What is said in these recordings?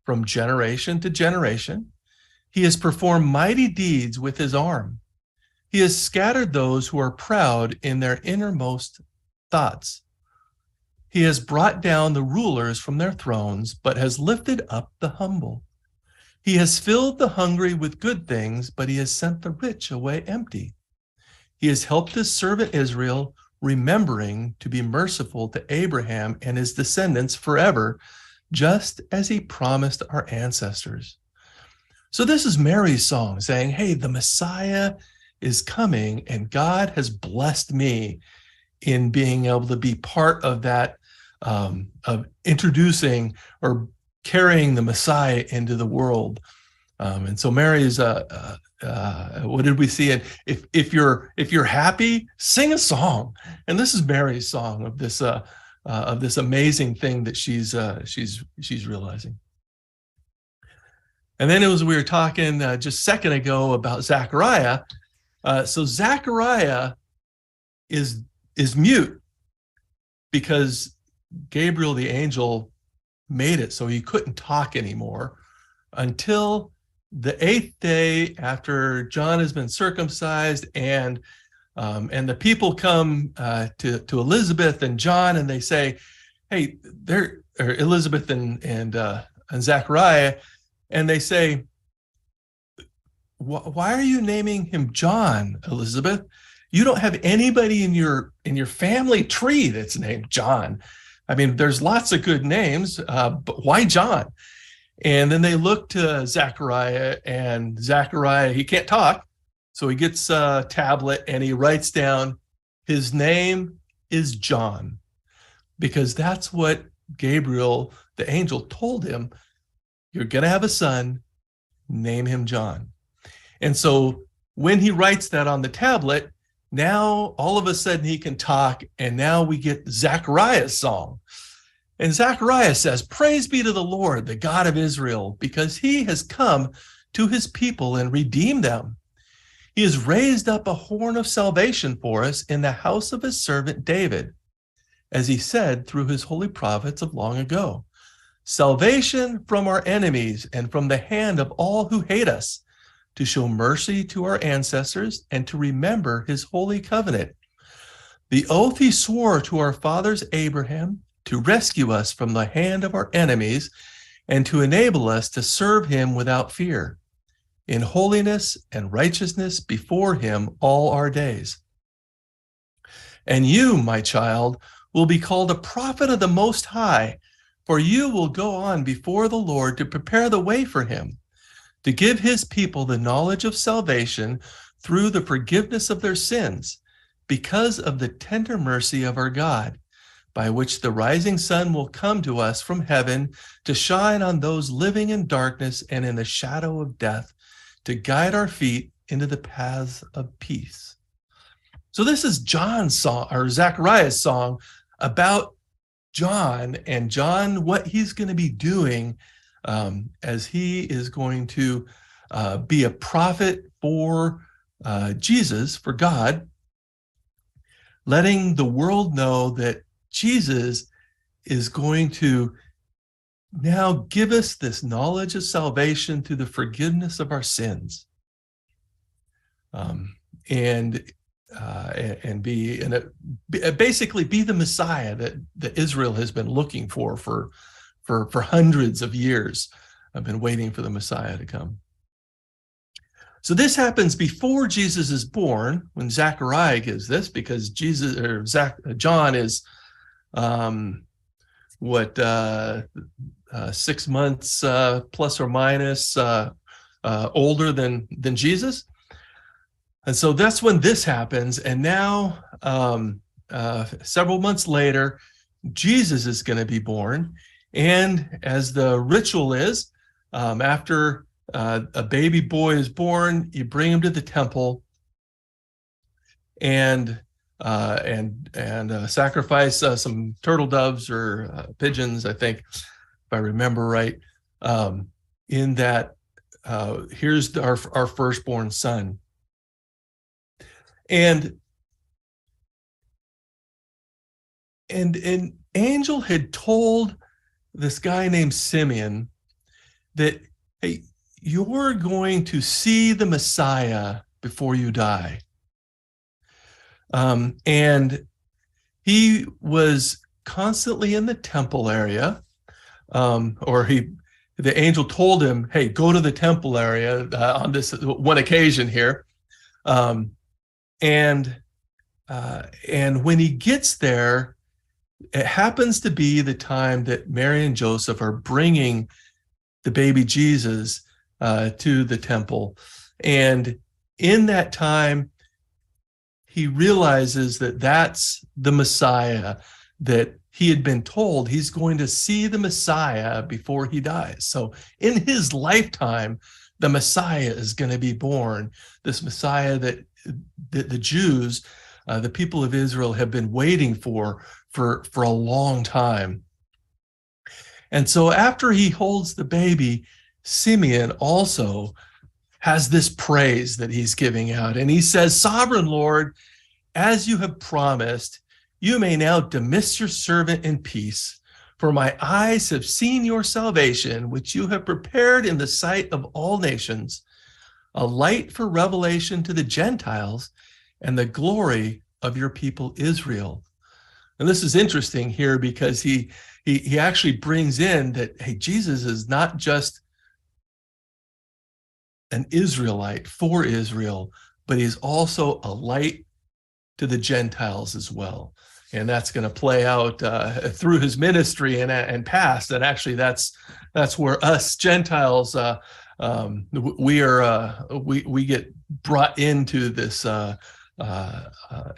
from generation to generation. He has performed mighty deeds with his arm. He has scattered those who are proud in their innermost thoughts. He has brought down the rulers from their thrones, but has lifted up the humble. He has filled the hungry with good things, but he has sent the rich away empty. He has helped his servant Israel, remembering to be merciful to Abraham and his descendants forever, just as he promised our ancestors. So this is Mary's song saying, hey, the Messiah is coming, and God has blessed me in being able to be part of that, of introducing or carrying the Messiah into the world. And so Mary's, what did we see? And if you're happy, sing a song. And this is Mary's song of this amazing thing that she's realizing. And then we were talking just a second ago about Zechariah. So Zechariah is mute because Gabriel the angel made it so he couldn't talk anymore until the 8th day after John has been circumcised, and the people come to Elizabeth and John, and they say, hey, Elizabeth and Zechariah, and they say, why are you naming him John, Elizabeth? You don't have anybody in your family tree that's named John. I mean, there's lots of good names, but why John? And then they look to Zechariah, and Zechariah, he can't talk. So he gets a tablet and he writes down, his name is John, because that's what Gabriel, the angel, told him. You're going to have a son, name him John. And so when he writes that on the tablet, now all of a sudden he can talk, and now we get Zechariah's song. And Zechariah says, praise be to the Lord, the God of Israel, because he has come to his people and redeemed them. He has raised up a horn of salvation for us in the house of his servant David, as he said through his holy prophets of long ago. Salvation from our enemies and from the hand of all who hate us, to show mercy to our ancestors and to remember his holy covenant. The oath he swore to our fathers Abraham, to rescue us from the hand of our enemies and to enable us to serve him without fear, in holiness and righteousness before him all our days. And you, my child, will be called a prophet of the Most High, for you will go on before the Lord to prepare the way for him, to give his people the knowledge of salvation through the forgiveness of their sins, because of the tender mercy of our God, by which the rising sun will come to us from heaven to shine on those living in darkness and in the shadow of death, to guide our feet into the paths of peace. So this is John's song, or Zechariah's song, about John, and John, what he's going to be doing as he is going to be a prophet for Jesus, for God, letting the world know that Jesus is going to now give us this knowledge of salvation through the forgiveness of our sins, and basically be the Messiah that Israel has been looking for hundreds of years. I've been waiting for the Messiah to come. So this happens before Jesus is born, when Zechariah gives this, because John is 6 months plus or minus older than Jesus. And so that's when this happens. And now, several months later, Jesus is going to be born. And as the ritual is, after a baby boy is born, you bring him to the temple and sacrifice some turtle doves or pigeons, I think, if I remember right. In that, here's our firstborn son. And an angel had told this guy named Simeon that, hey, you're going to see the Messiah before you die. And he was constantly in the temple area, the angel told him, hey, go to the temple area on this one occasion here. And when he gets there, it happens to be the time that Mary and Joseph are bringing the baby Jesus to the temple. And in that time, he realizes that that's the Messiah, that he had been told he's going to see the Messiah before he dies. So in his lifetime, the Messiah is going to be born, this Messiah that the Jews, the people of Israel, have been waiting for a long time. And so after he holds the baby, Simeon also has this praise that he's giving out. And he says, Sovereign Lord, as you have promised, you may now dismiss your servant in peace, for my eyes have seen your salvation, which you have prepared in the sight of all nations, a light for revelation to the Gentiles and the glory of your people Israel. And this is interesting here because he actually brings in that, hey, Jesus is not just an Israelite for Israel, but he's also a light to the Gentiles as well. And that's going to play out through his ministry and past. And actually, that's where us Gentiles we get brought into this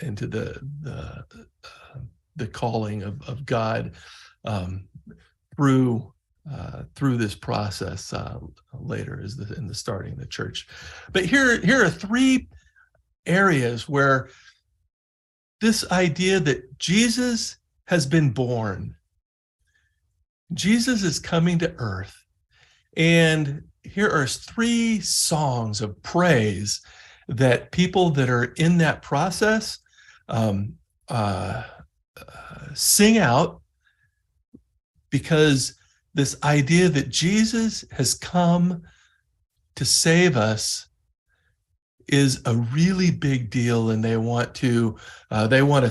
into the calling of God through this process later in the starting the church. But here are three areas where this idea that Jesus has been born, Jesus is coming to earth, and here are three songs of praise that people that are in that process sing out, because this idea that Jesus has come to save us is a really big deal, and they want to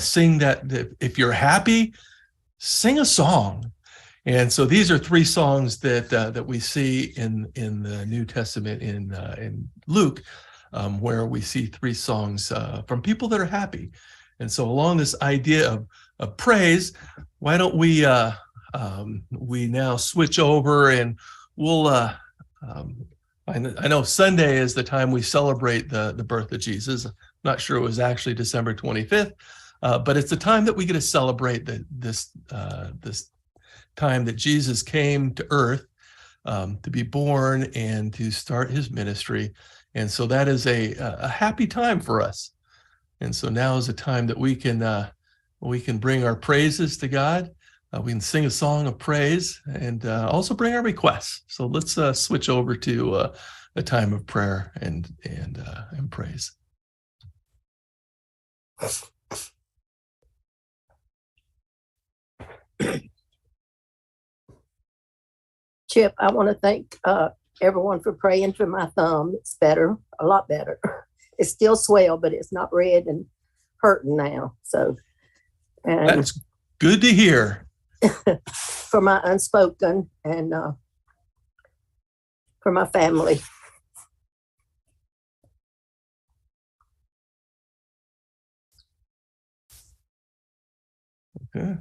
sing that. If you're happy, sing a song. And so these are three songs that we see in the New Testament in Luke, where we see three songs from people that are happy. And so along this idea of praise, why don't we now switch over, and we'll I know Sunday is the time we celebrate the birth of Jesus. I'm not sure it was actually December 25th, but it's the time that we get to celebrate this time that Jesus came to earth to be born and to start his ministry. And so that is a happy time for us. And so now is a time that we can bring our praises to God. We can sing a song of praise and also bring our requests. So let's switch over to a time of prayer and praise. Chip, I want to thank everyone for praying for my thumb. It's better, a lot better. It's still swelled, but it's not red and hurting now. So, and that's good to hear. For my unspoken and for my family. Okay.